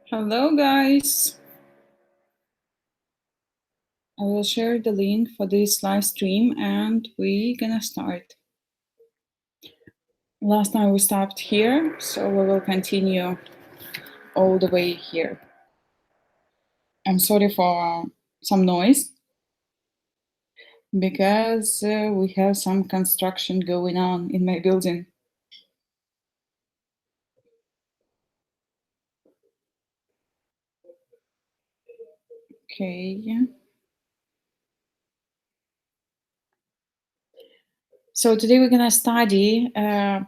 Hello guys! I will share the link for this live stream and we're gonna start. Last time we stopped here, so we will continue all the way here. I'm sorry for some noise because we have some construction going on in my building. Okay. So today we're gonna study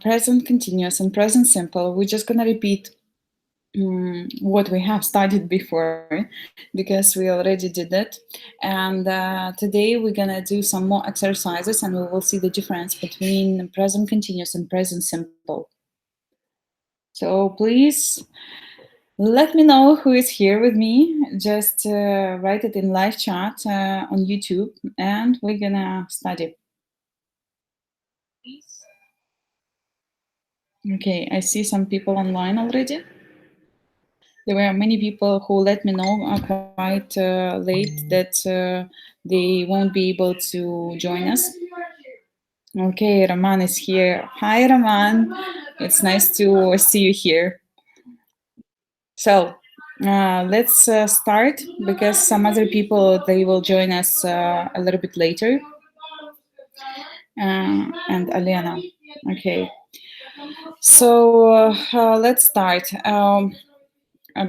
present continuous and present simple. We're just gonna repeat what we have studied before because we already did it, and today we're gonna do some more exercises and we will see the difference between present continuous and present simple. So please let me know who is here with me. Just write it in live chat on YouTube and we're gonna study. Okay, I see some people online already. There were many people who let me know quite late that they won't be able to join us. Okay, Roman is here. Hi, Roman. It's nice to see you here. So let's start because some other people, they will join us a little bit later. And Alena. Okay. So let's start.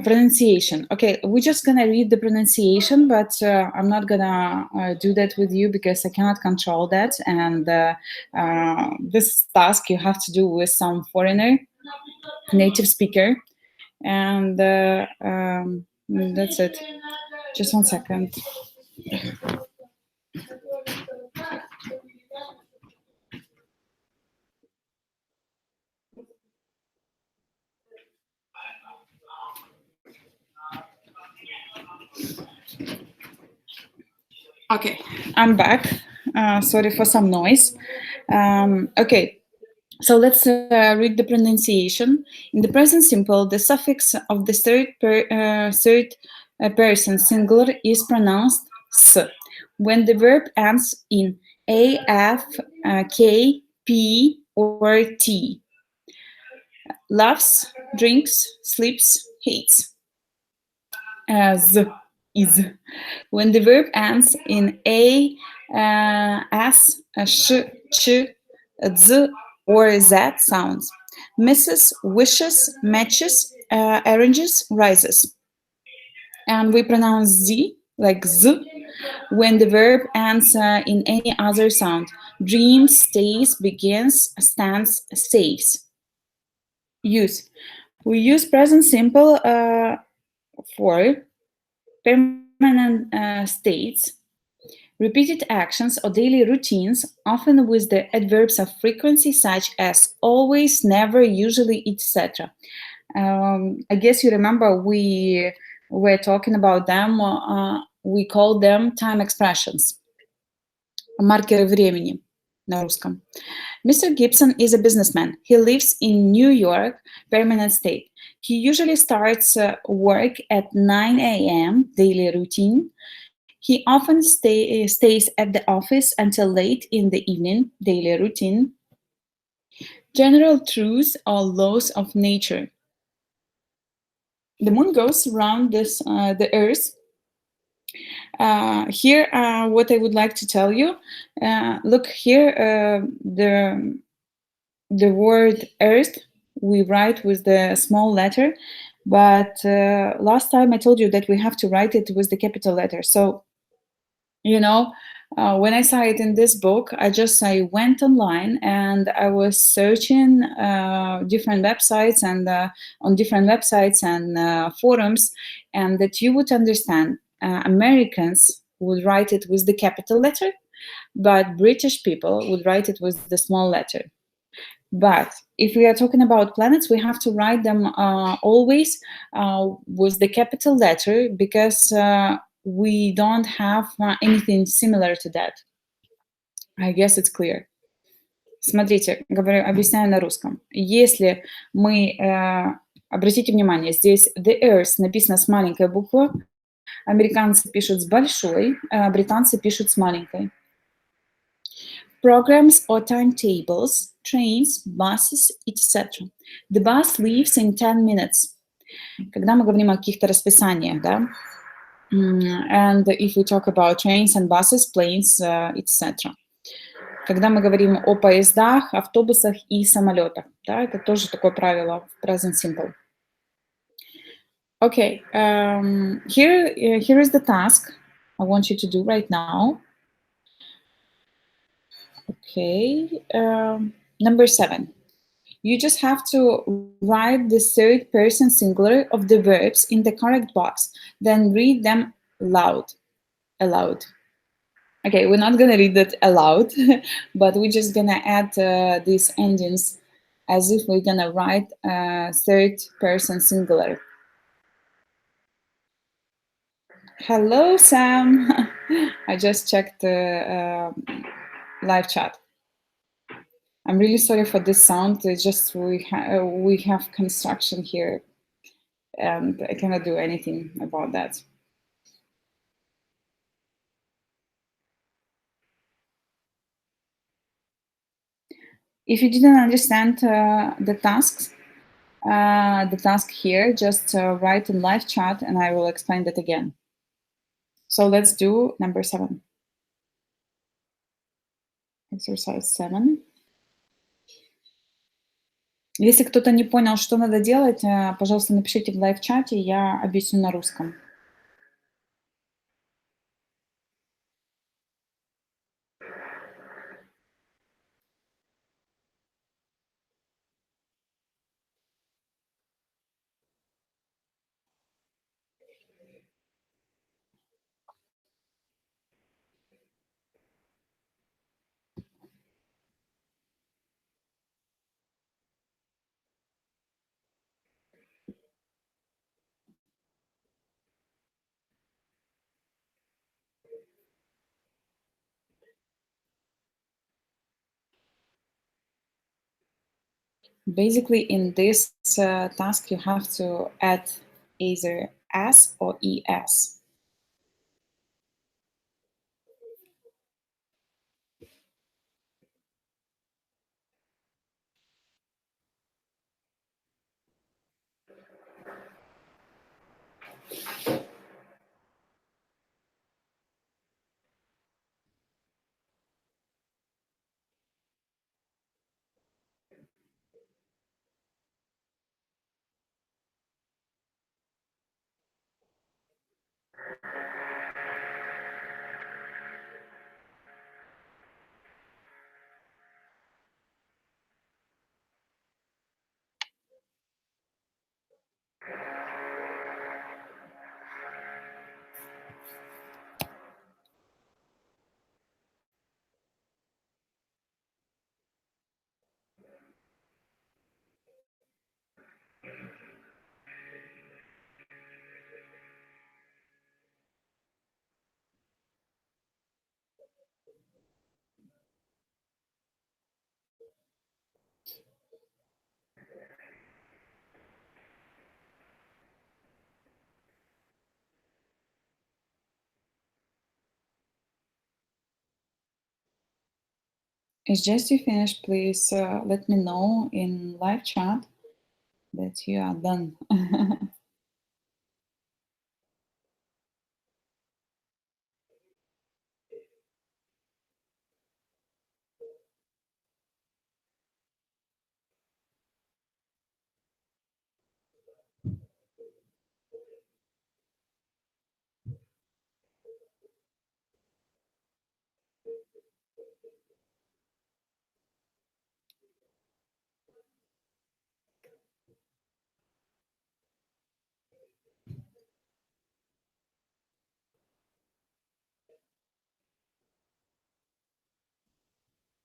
Pronunciation. Okay, we're just gonna read the pronunciation, but I'm not gonna do that with you because I cannot control that. And this task you have to do with some foreigner, native speaker, and that's it. Just 1 second. Okay, I'm back. Sorry for some noise. Okay. So let's read the pronunciation. In the present simple, the suffix of the third person singular is pronounced s. When the verb ends in a, f, k, p, or t. Loves, drinks, sleeps, hates. Z is. When the verb ends in a, s, sh, ch, z, or z sounds. Misses, wishes, matches, arranges, rises. And we pronounce z like z when the verb ends in any other sound. Dreams, stays, begins, stands, saves. Use. We use present simple for permanent states, repeated actions or daily routines, often with the adverbs of frequency such as always, never, usually, etc. I guess you remember we were talking about them. We call them time expressions. Маркеры времени на русском. Mr. Gibson is a businessman. He lives in New York, permanent state. He usually starts work at 9 a.m., daily routine. He often stays at the office until late in the evening, daily routine. General truths or laws of nature. The moon goes around the earth. Here, what I would like to tell you. Look here, the word earth we write with the small letter, but last time I told you that we have to write it with the capital letter. So, you know, when I saw it in this book, I went online and I was searching different websites and on different websites and forums, and that you would understand Americans would write it with the capital letter, but British people would write it with the small letter. But if we are talking about planets, we have to write them always with the capital letter because we don't have anything similar to that. I guess it's clear. Смотрите, объясняю на русском. Если мы Обратите внимание, здесь the earth написано с маленькой буквы, американцы пишут с большой, а британцы пишут с маленькой. Programs or timetables, trains, buses, etc. The bus leaves in 10 minutes. Когда мы говорим о каких-то расписаниях, да? And if we talk about trains and buses, planes, etc. Когда мы говорим о поездах, автобусах и самолетах, да, это тоже такое правило в present simple. Okay, here is the task I want you to do right now. Okay, number 7. You just have to write the third person singular of the verbs in the correct box, then read them aloud. Okay, we're not gonna read that aloud, but we're just gonna add these endings as if we're gonna write third person singular. Hello, Sam. I just checked the live chat. I'm really sorry for this sound. It's just we have construction here, and I cannot do anything about that. If you didn't understand the task here, just write in live chat, and I will explain that again. So let's do number 7. Exercise 7. Если кто-то не понял, что надо делать, пожалуйста, напишите в лайв-чате, я объясню на русском. Basically, in this task, you have to add either S or ES. As just you finish, please let me know in live chat that you are done.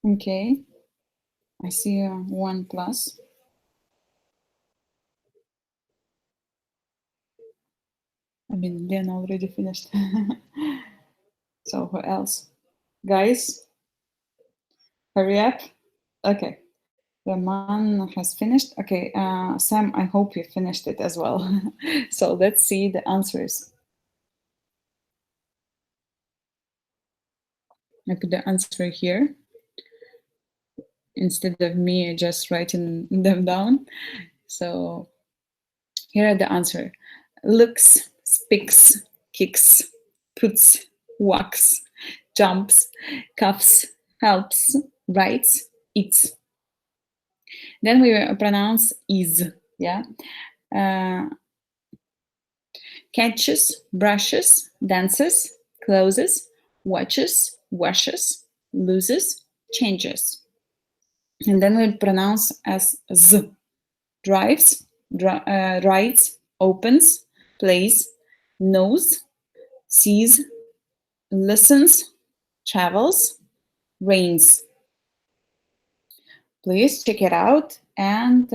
Okay, I see 1 plus. I mean, Lena already finished. So who else? Guys, hurry up. Okay. Raman has finished. Okay, Sam, I hope you finished it as well. So let's see the answers. I put the answer here instead of me just writing them down. So here are the answer. Looks, speaks, kicks, puts, walks, jumps, cuffs, helps, writes, eats. Then we pronounce is, yeah. Uh, catches, brushes, dances, closes, watches, washes, loses, changes. And then we pronounce as z. Drives, writes, opens, plays, knows, sees, listens, travels, rains. Please check it out and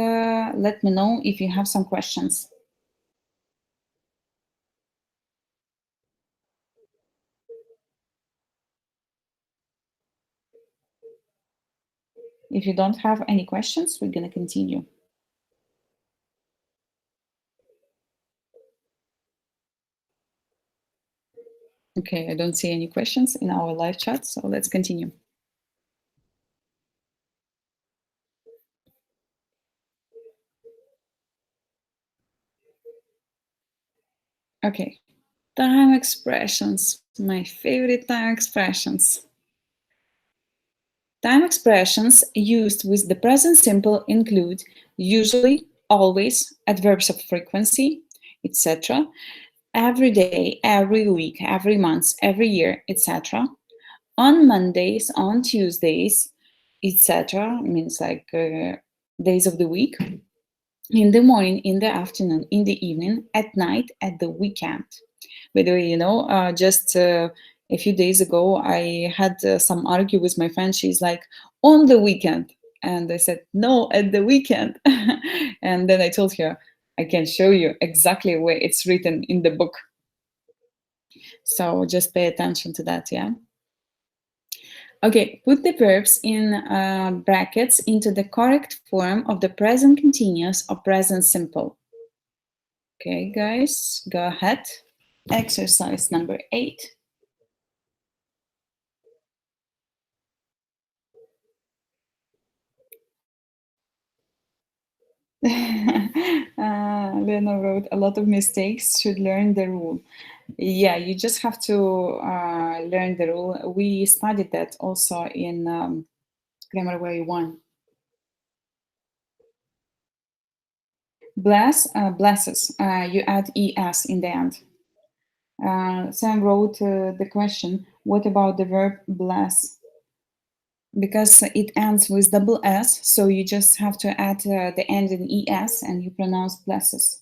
let me know if you have some questions. If you don't have any questions, we're going to continue. Okay, I don't see any questions in our live chat, so let's continue. Okay, time expressions. My favorite time expressions. Time expressions used with the present simple include usually, always, adverbs of frequency, etc. Every day, every week, every month, every year, etc. On Mondays, on Tuesdays, etc. Means like days of the week. In the morning, in the afternoon, in the evening, at night, at the weekend. By the way, just a few days ago, I had some argue with my friend. She's like, on the weekend. And I said, no, at the weekend. And then I told her, I can show you exactly where it's written in the book. So just pay attention to that, yeah? Okay, put the verbs in brackets into the correct form of the present continuous or present simple. Okay, guys, go ahead. Exercise number 8. Lena wrote, a lot of mistakes should learn the rule. Yeah, you just have to learn the rule. We studied that also in Grammarway 1. Bless, blesses. You add es in the end. Sam wrote the question, what about the verb bless? Because it ends with double s, so you just have to add the end in es and you pronounce blesses.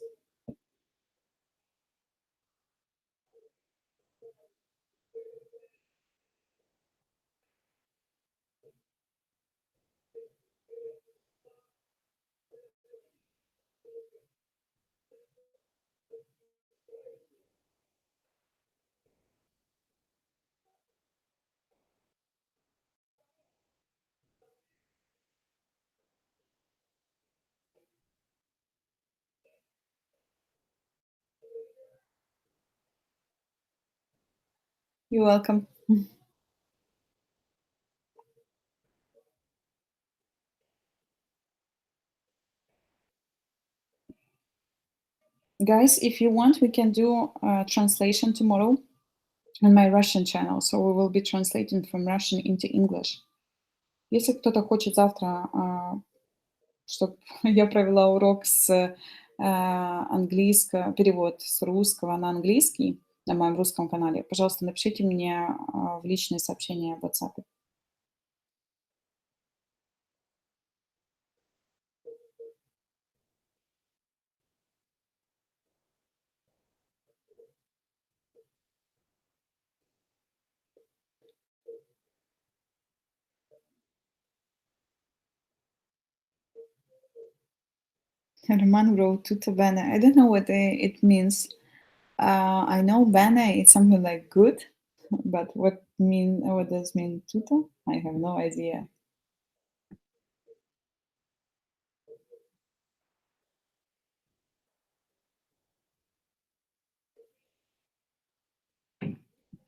You're welcome. Guys, if you want, we can do translation tomorrow on my Russian channel. So we will be translating from Russian into English. Если кто-то хочет завтра, чтобы я провела урок с английского, перевод с русского на английский на моем русском канале, пожалуйста, напишите мне в личные сообщения в WhatsApp. Roman wrote tutto bene. I don't know what it means. I know bene is something like good, but what does mean tutto? I have no idea.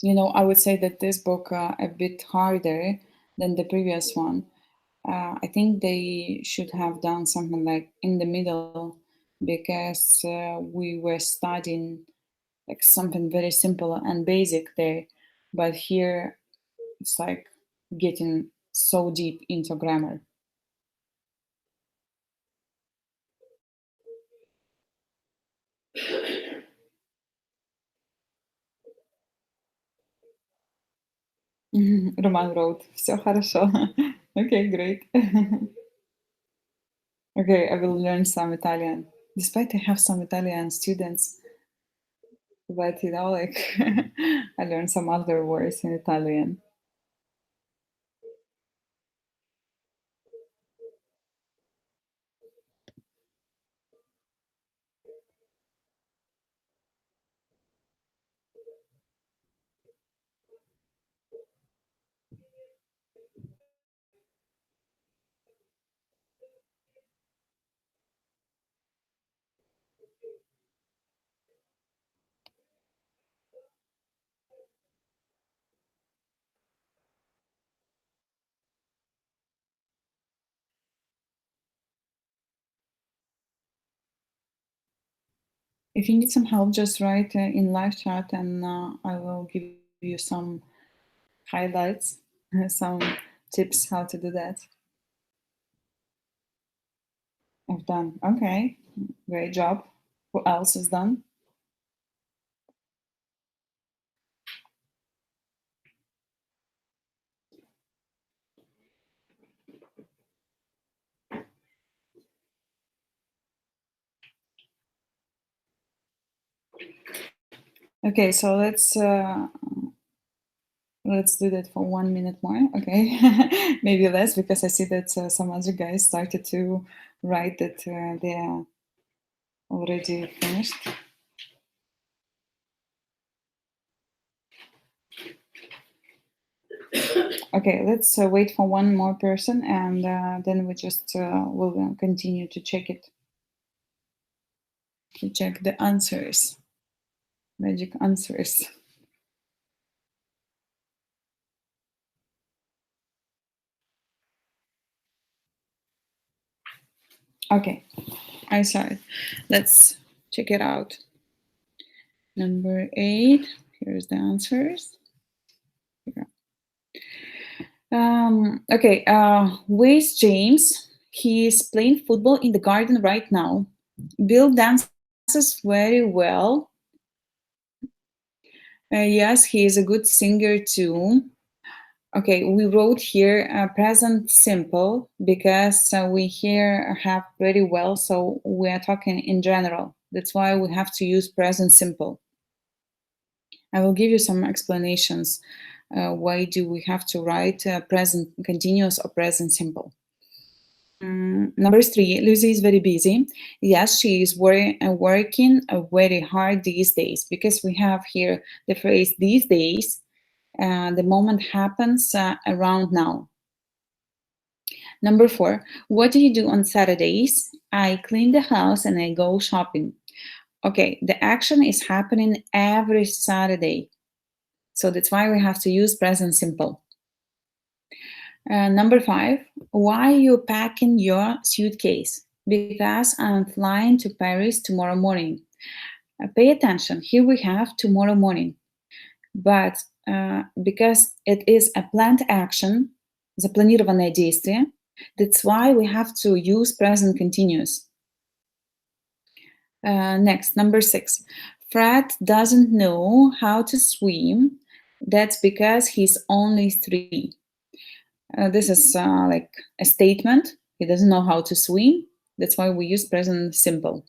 I would say that this book a bit harder than the previous one. I think they should have done something like in the middle because we were studying like something very simple and basic there, but here it's like getting so deep into grammar. Roman wrote, все хорошо. Okay, great. Okay, I will learn some Italian. Despite I have some Italian students, but like I learned some other words in Italian. If you need some help, just write in live chat and I will give you some highlights, some tips how to do that. I've done. Okay, great job. Who else is done? Okay, so let's do that for 1 minute more. Okay, maybe less because I see that some other guys started to write that they are already finished. Okay, let's wait for one more person and then we just will continue to check it, to check the answers, magic answers. Okay, I saw it. Let's check it out. Number 8, here's the answers. Here. Okay, where's James? He is playing football in the garden right now. Bill dances very well. Yes, he is a good singer too. Okay, we wrote here present simple because we here have very well, so we are talking in general. That's why we have to use present simple. I will give you some explanations. Why do we have to write present continuous or present simple? Number 3, Lucy is very busy. Yes, she is working very hard these days because we have here the phrase these days. The moment happens around now. Number 4, what do you do on Saturdays? I clean the house and I go shopping. Okay, the action is happening every Saturday. So that's why we have to use present simple. Number 5, why are you packing your suitcase? Because I'm flying to Paris tomorrow morning. Pay attention, here we have tomorrow morning. But because it is a planned action, запланированное действие, that's why we have to use present continuous. Next, number 6. Fred doesn't know how to swim. That's because he's only 3. This is like a statement. He doesn't know how to swim. That's why we use present simple.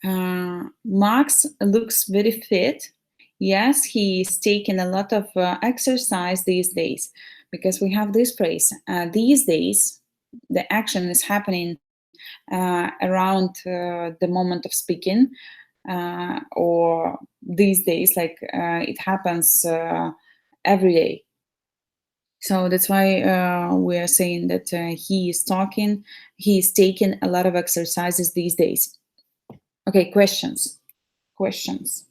Max looks very fit. Yes, he's taking a lot of exercise these days because we have this phrase. These days, the action is happening around the moment of speaking, or these days, like it happens every day. So that's why we are saying that he is taking a lot of exercises these days. Okay, questions. Questions.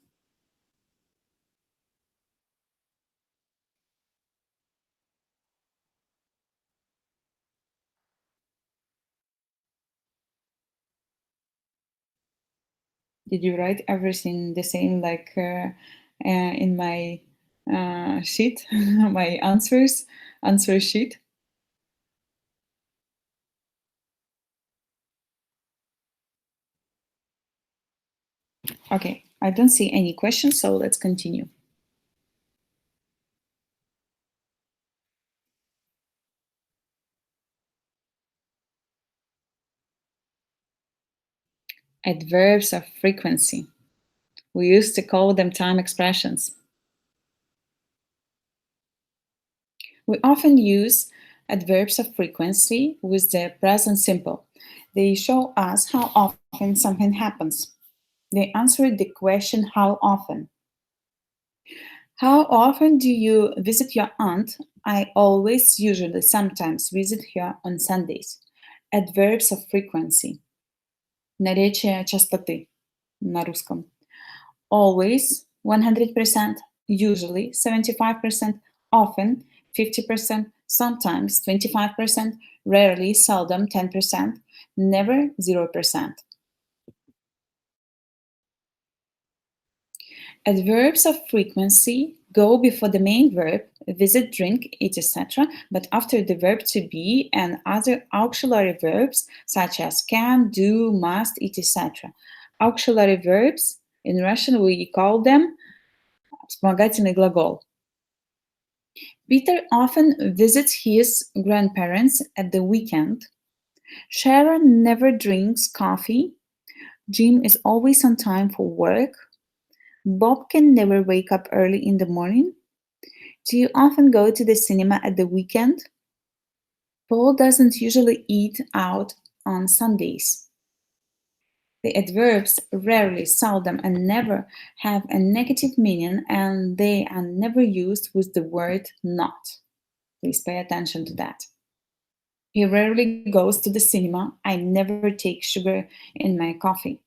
Did you write everything the same like in my sheet, my answer sheet? Okay, I don't see any questions, so let's continue. Adverbs of frequency. We used to call them time expressions. We often use adverbs of frequency with the present simple. They show us how often something happens. They answer the question, how often? How often do you visit your aunt? I always, usually, sometimes visit her on Sundays. Adverbs of frequency. Наречие частоты на русском. Always, 100%, usually, 75%, often, 50%, sometimes, 25%, rarely, seldom, 10%, never, 0%. Adverbs of frequency go before the main verb, visit, drink, eat, etc., but after the verb to be and other auxiliary verbs such as can, do, must, eat, etc. Auxiliary verbs, in Russian we call them вспомогательный глагол. Peter often visits his grandparents at the weekend. Sharon never drinks coffee. Jim is always on time for work. Bob can never wake up early in the morning. Do you often go to the cinema at the weekend? Paul doesn't usually eat out on Sundays. The adverbs rarely, seldom, and never have a negative meaning, and they are never used with the word not. Please pay attention to that. He rarely goes to the cinema. I never take sugar in my coffee.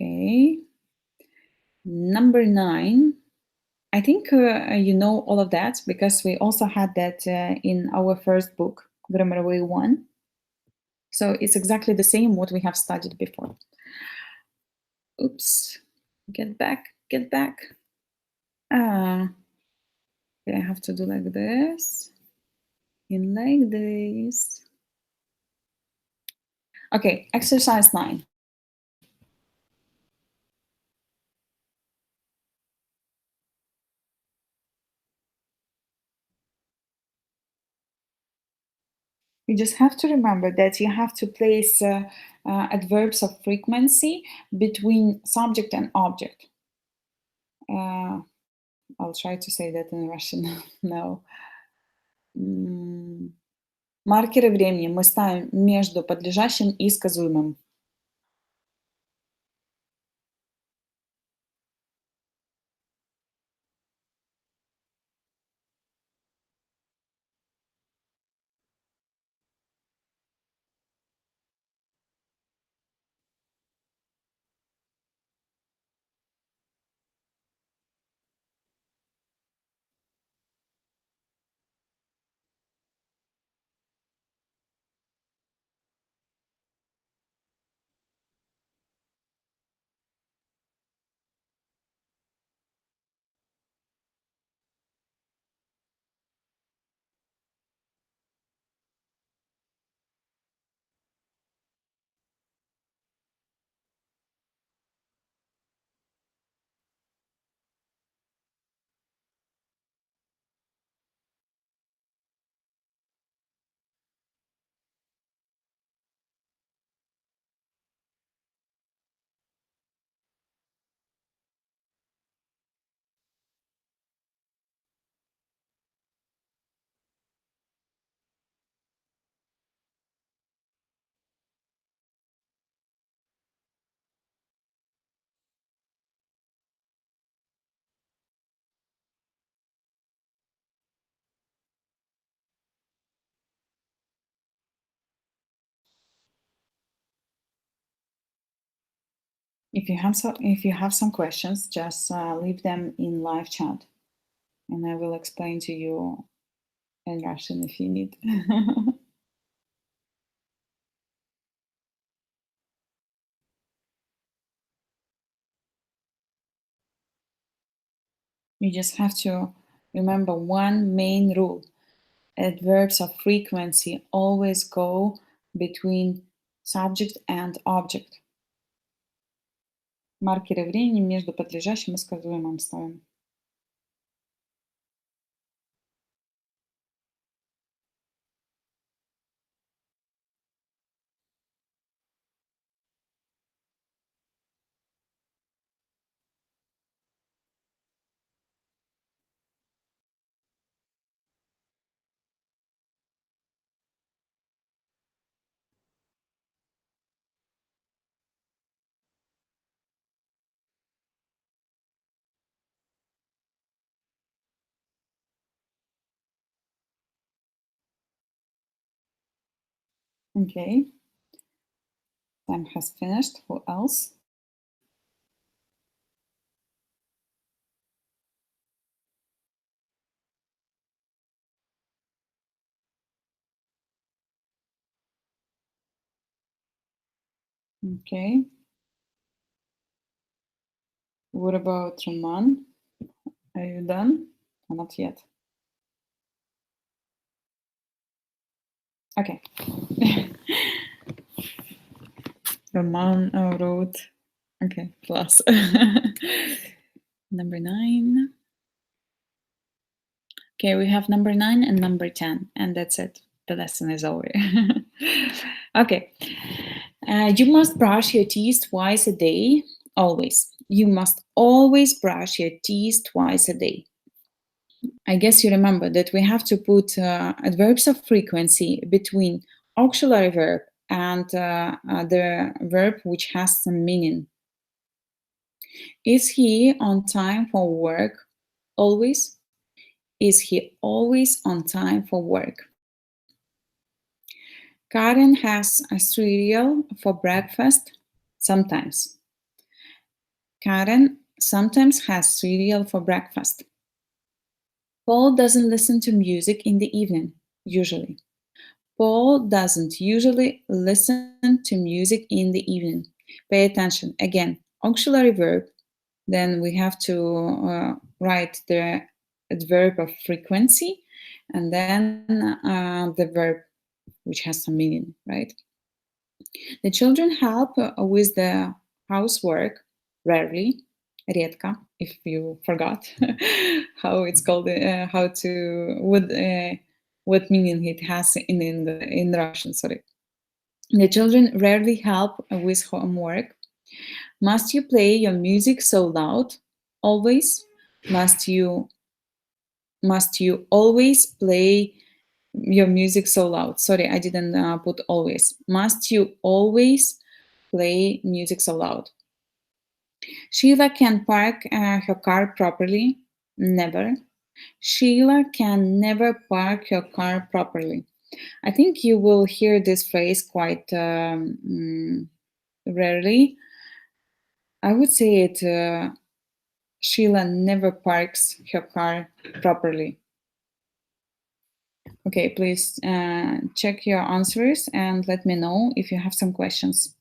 Okay. Number 9. I think you know all of that because we also had that in our first book, Grammarway 1. So it's exactly the same what we have studied before. Oops. Get back, get back. Ah, I have to do like this and like this. Okay, exercise 9. You just have to remember that you have to place adverbs of frequency between subject and object. I'll try to say that in Russian now. Маркеры времени мы ставим между подлежащим и сказуемым. If you have some questions, just leave them in live chat, and I will explain to you in Russian if you need. You just have to remember one main rule. Adverbs of frequency always go between subject and object. Маркеры времени между подлежащим и сказуемым ставим. Okay. Time has finished. Who else? Okay. What about Roman? Are you done? Or not yet? Okay. Roman wrote. Okay, plus. Number 9. Okay, we have number 9 and number 10, and that's it. The lesson is over. Okay. You must brush your teeth twice a day, always. You must always brush your teeth twice a day. I guess you remember that we have to put adverbs of frequency between auxiliary verb and the verb which has some meaning. Is he on time for work? Always. Is he always on time for work? Karen has a cereal for breakfast. Sometimes. Karen sometimes has cereal for breakfast. Paul doesn't listen to music in the evening, usually. Paul doesn't usually listen to music in the evening. Pay attention. Again, auxiliary verb. Then we have to write the adverb of frequency and then the verb which has some meaning, right? The children help with the housework rarely, редко, if you forgot how it's called, how to what meaning it has in Russian. Sorry. The children rarely help with homework. Must you play your music so loud? Always. Must you always play your music so loud? Sorry, I didn't put always. Must you always play music so loud? Sheila can park her car properly. Never. Sheila can never park her car properly. I think you will hear this phrase quite rarely. I would say it Sheila never parks her car properly. Okay, please check your answers and let me know if you have some questions.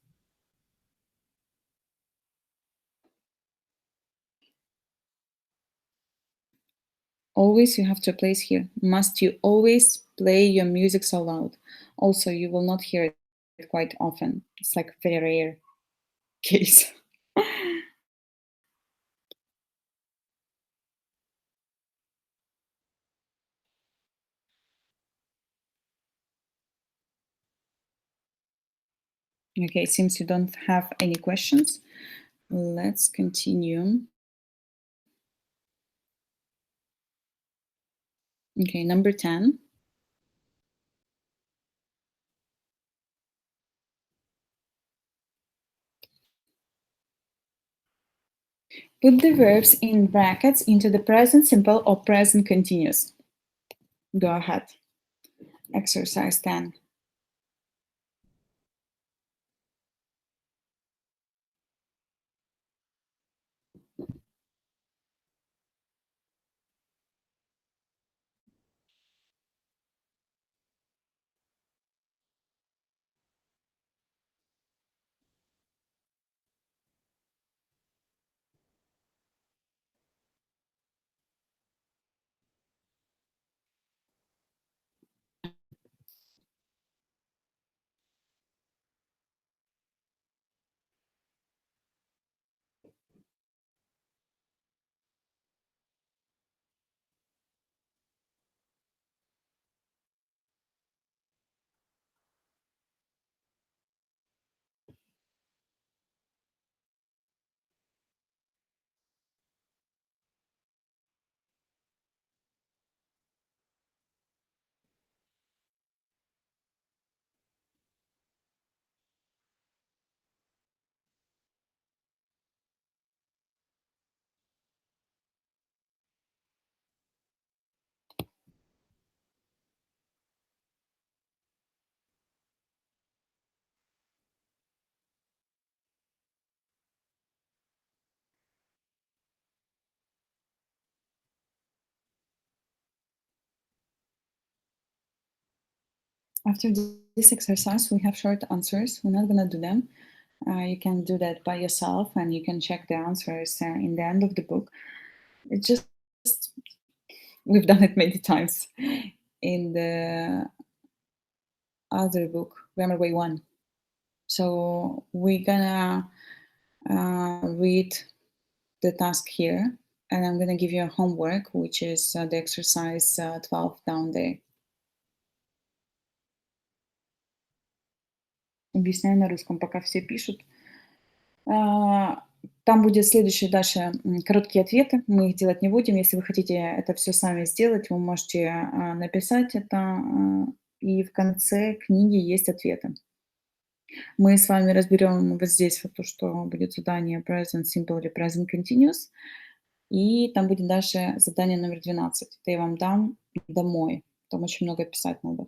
Always you have to place here. Must you always play your music so loud? Also, you will not hear it quite often. It's like a very rare case. Okay, since you don't have any questions, let's continue. Okay, number 10. Put the verbs in brackets into the present simple or present continuous. Go ahead. Exercise 10. After this exercise, we have short answers. We're not gonna do them. You can do that by yourself, and you can check the answers in the end of the book. It's just we've done it many times in the other book, Grammarway 1. So we're gonna read the task here, and I'm gonna give you a homework, which is the exercise 12 down there. Объясняю на русском, пока все пишут. Там будет следующее дальше короткие ответы. Мы их делать не будем. Если вы хотите это все сами сделать, вы можете написать это, и в конце книги есть ответы. Мы с вами разберем вот здесь вот то, что будет задание present simple или present continuous, и там будет дальше задание номер 12. Это я вам дам домой. Там очень много писать надо.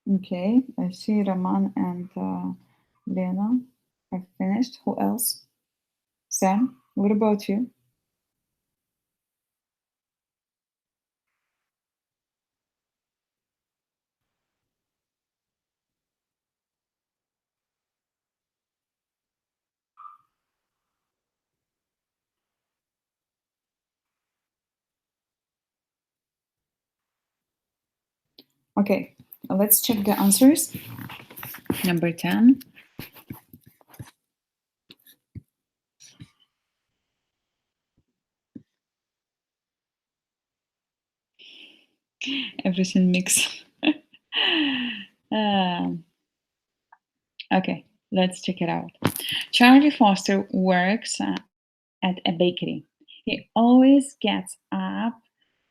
Okay, I see Roman and Lena have finished. Who else? Sam, what about you? Okay, let's check the answers. Number 10. Everything mixed. Okay, let's check it out. Charlie Foster works at a bakery. He always gets up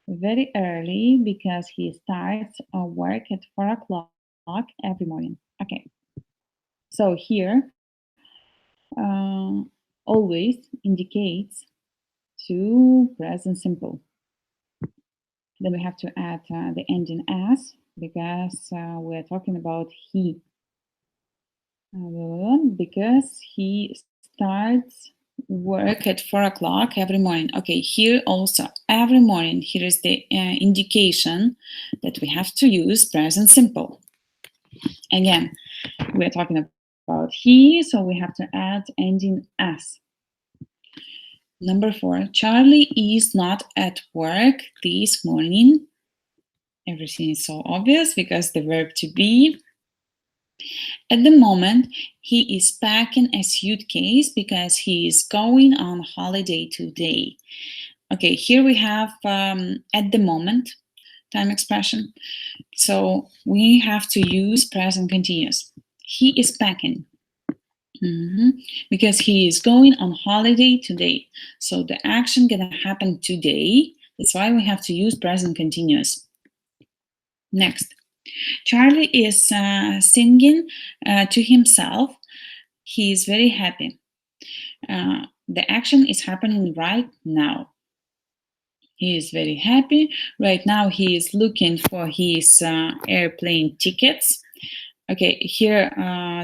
very early because he starts work at 4 o'clock every morning. Okay, so here uh, always indicates to present simple. Then we have to add the ending as. because we're talking about he. Because he starts work at 4 o'clock every morning. Okay, here also, every morning, here is the indication that we have to use present simple. Again, we're talking about he, so we have to add ending s. Number 4, Charlie is not at work this morning. Everything is so obvious because the verb to be. At the moment, he is packing a suitcase because he is going on holiday today. Okay, here we have at the moment time expression. So we have to use present continuous. He is packing. Because he is going on holiday today. So the action gonna happen today. That's why we have to use present continuous. Next, Charlie is singing to himself. He is very happy. The action is happening right now. He is very happy. Right now, he is looking for his airplane tickets. Okay, here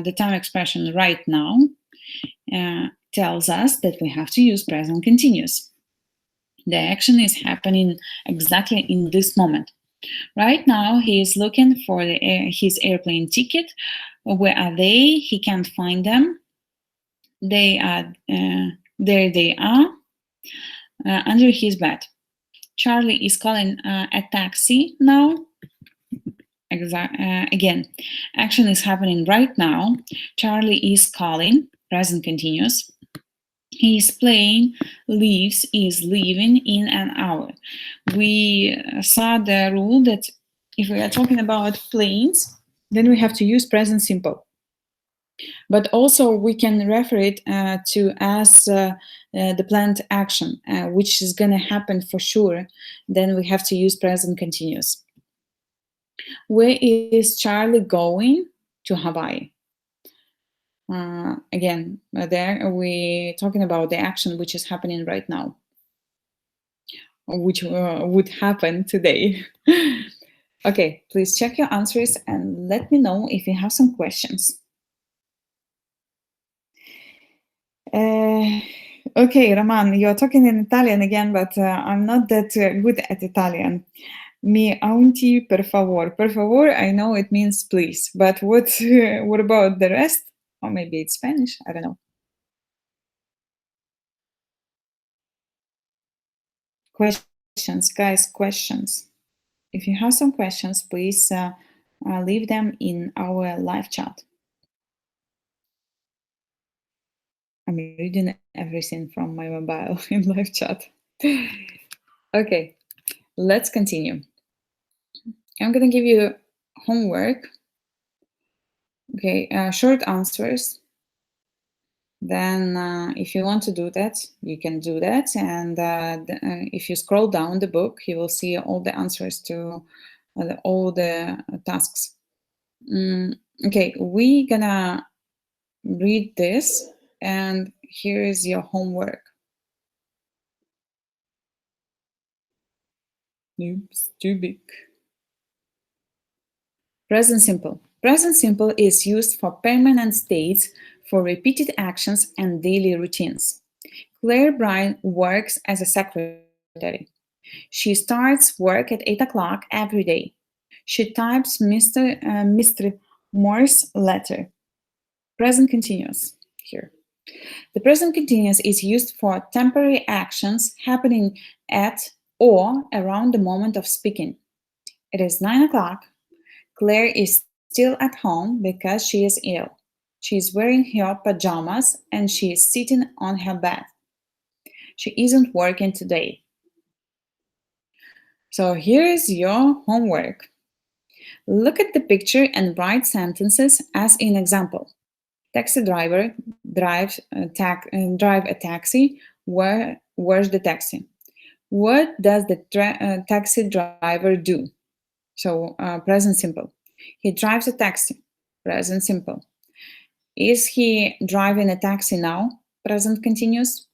the time expression right now tells us that we have to use present continuous. The action is happening exactly in this moment. Right now, he is looking for his airplane ticket. Where are they? He can't find them. They are there. They are under his bed. Charlie is calling a taxi now. Again, action is happening right now. Charlie is calling, present continuous. He is playing, leaves, is leaving in an hour. We saw the rule that if we are talking about planes, then we have to use present simple. But also we can refer it to as the planned action, which is going to happen for sure. Then we have to use present continuous. Where is Charlie going? To Hawaii. Again, there we're talking about the action which is happening right now, which would happen today. Okay, please check your answers and let me know if you have some questions. Okay, Roman, you're talking in Italian again, but I'm not that good at Italian. Mi auntie, per favor. Per favor, I know it means please, but what about the rest? Or maybe it's Spanish, I don't know. Questions, guys, questions. If you have some questions, please leave them in our live chat. I'm reading everything from my mobile in live chat. Okay, let's continue. I'm going to give you homework. Okay, short answers. Then if you want to do that, you can do that. And if you scroll down the book, you will see all the answers to all the tasks. Okay, we're gonna read this, and here is your homework. Oops, too big. Present simple. Present simple is used for permanent states, for repeated actions and daily routines. Claire Bryan works as a secretary. She starts work at 8 o'clock every day. She types Mr. Moore's letter. Present continuous here. The present continuous is used for temporary actions happening at or around the moment of speaking. It is 9 o'clock. Claire is still at home because she is ill. She is wearing her pajamas and she is sitting on her bed. She isn't working today. So here is your homework. Look at the picture and write sentences as in example. Taxi driver drive a taxi. Where's the taxi? What does the taxi driver do? So present simple. He drives a taxi. Present simple. Is he driving a taxi now? Present continuous.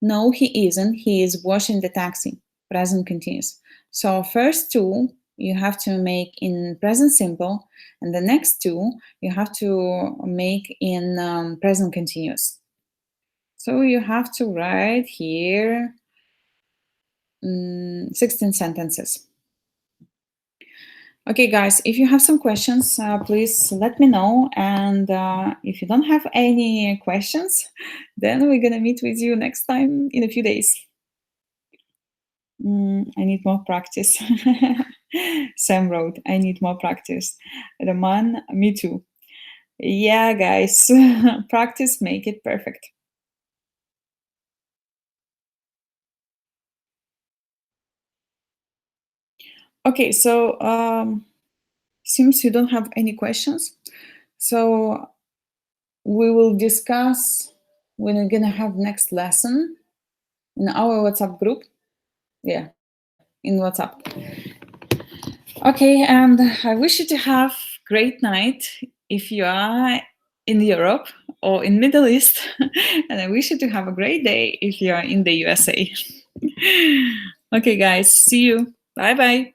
No, he isn't. He is washing the taxi. Present continuous. So first two you have to make in present simple, and the next two you have to make in present continuous. So you have to write here 16 sentences. Okay, guys, if you have some questions, please let me know. And if you don't have any questions, then we're going to meet with you next time in a few days. I need more practice. Sam wrote, I need more practice. Roman, me too. Yeah, guys, practice make it perfect. Okay, so seems you don't have any questions. So we will discuss when we're gonna have next lesson in our WhatsApp group. Yeah, in WhatsApp. Okay, and I wish you to have great night if you are in Europe or in Middle East, and I wish you to have a great day if you are in the USA. Okay, guys, see you. Bye bye.